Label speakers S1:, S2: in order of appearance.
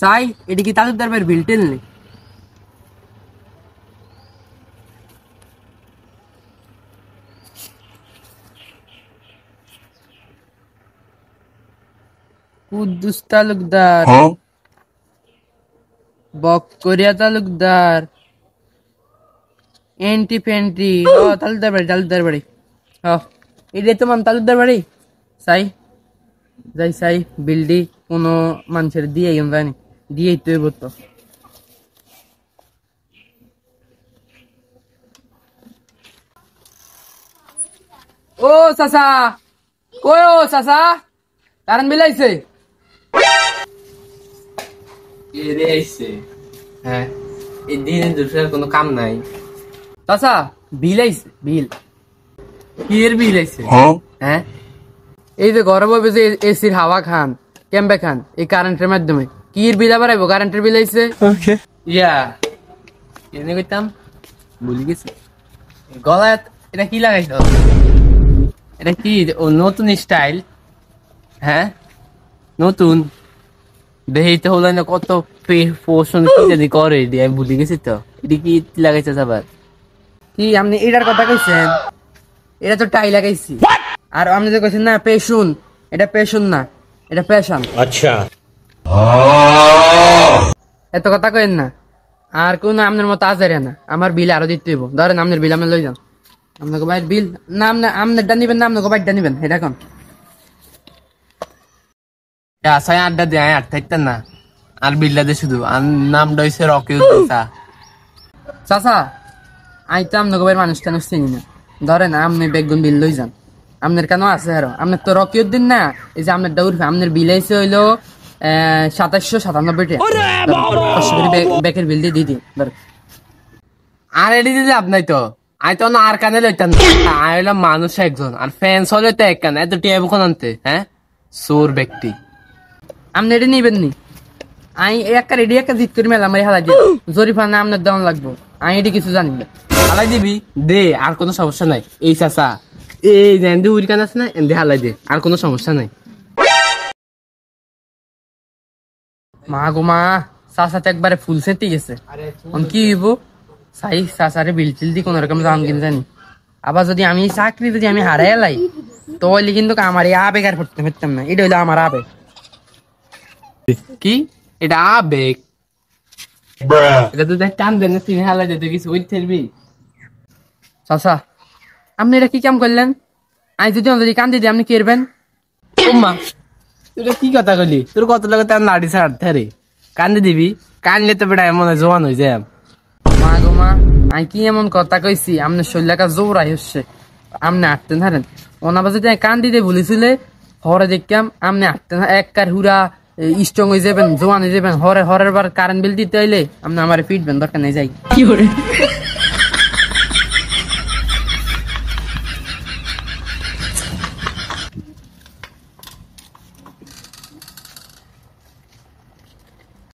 S1: সাই এটি কি তালুকদার ভাইয়ের বিল টেল নেই? কুদ্দুস তালুকদার, বকরিয়া তালুকদার, এন্টি ফেন্টি। ও তালুকদার বাড়ি এটাই তো তালুকদার বাড়ি। সাই যাই সাই বিলডি কোনো মানুষের দিয়ে যায়নি, দিয়েই তো তো। ও চাচা, কই ও চাচা, কারণ বিলাইছে
S2: হ্যাঁ, এই দিনে দুটার কোনো কাম নাই।
S1: চাচা বিল আইছে, বিল।
S2: কি এর বিল আইছে?
S1: হ্যাঁ, এই যে ঘরে বসে যে এসির হাওয়া খান, ক্যাম্পে খান, এই কারেন্টের মাধ্যমে কি এর বিল আবার আইবো? কারেন্টের বিল আইছে।
S2: ইয়া এনে কইতাম ভুলে গেছি। গলায় এটা কি লাগাইছ? এটা কি ও নতুন স্টাইল? হ্যাঁ নতুন দেখতে হলো না, কত পোষণ কি জানি করে এটি, আমি ভুলে গেছি তো। এটি কি লাগাইছে আবার?
S1: কি আপনি এটার কথা কইছেন? এটা তো টাই লাগাইছি। আর আপনি যে কইছেন না পেশুন, এটা পেশুন না, এটা পেশন।
S3: আচ্ছা,
S1: এত কথা কইেন না। আর কোন আপনার মতো আজারে না, আমার বিল আরো দিতে হইব। ধরেন আপনার বিল আপনি লই যান। আপনাকে বাইর বিল না, আপনারটা নিবেন না আপনাকে বাইরটা নিবেন, এটা কোন?
S2: আশায় আড্ডা দেয় আর থাকতেন না। আর বিল্লা দে শুধু আর নামটা হয়েছে রকি উদ্দিসা।
S1: চাচা আই তো আপনাকে বাইর মানুষ টানুষ চিনি না। ধরেন আপনি বেগুন বিল লই যান, আপনার কেন আছে আরো? আপনার তো রকিউদ্দিন না, এই যে আপনার দৌড় আপনার বিল আইছে হইলো 2797 টাকা। ব্যাকের বিল দিয়ে দিদি।
S2: আর এটি দিদি আপনাই তো আই তো না আর কানে লইতাম না। আই হলাম মানুষ একজন, আর ফ্যান্স হলে তো এক কানে এত টিয়া কখন আনতে। হ্যাঁ সোর ব্যক্তি
S1: আপনি এটা নিবেন নি? আমি একটা রেডি একটা জিত করি মেলা মারি হালাই দিই, জরিফানা আপনার দেওয়ান লাগবো। আমি এটি কিছু জানি না।
S2: হালাই দিবি দে, আর কোনো সমস্যা নাই। এই চাচা এই যে উড়ি কান আছে না, এমনি হালাই দে, আর কোনো সমস্যা নাই।
S1: মা গো মা, চাচা তো একবারে ফুল সেটি গেছে। কি হইব? সাই চাচারে বিল টিল দি কোন রকম দাম কিনে জানি। আবার যদি আমি চাকরি যদি আমি হারাই লাই, তাহলে কিন্তু আমার এই আবেগ আর করতে পারতাম না। এটা হইলো আমার আবেগ।
S2: কি এটা আবেগ? এটা তো দেখ টান দেন, তিনি হালাই দে, কিছু ওই ফেলবি।
S1: চাচা আপনি এটা কি কাম করলেন? আমি যদি কান্দি দিই আপনি কি করবেন?
S2: ওমা তুই কি কথা কলি? তোর কত লাগে তার নাড়ি ছাড়তে রে, কান্দে দিবি? কানলে তো বেটা এমন জোয়ান হয়ে যায়।
S1: মা গো মা, আমি কি এমন কথা কইছি? আপনার শরীরটা জোরাই হচ্ছে, আপনি আটতেন হারেন। ওনাবার যদি কান দিতে বলেছিলে হরে দেখতাম আপনি আটতেন এক কার হুরা স্ট্রং হয়ে যাবেন, জোয়ান হয়ে যাবেন। হরের বার কারেন্ট বিল দিতে হইলে আপনি আমার ফিটবেন, দরকার নেই যাই। কি করে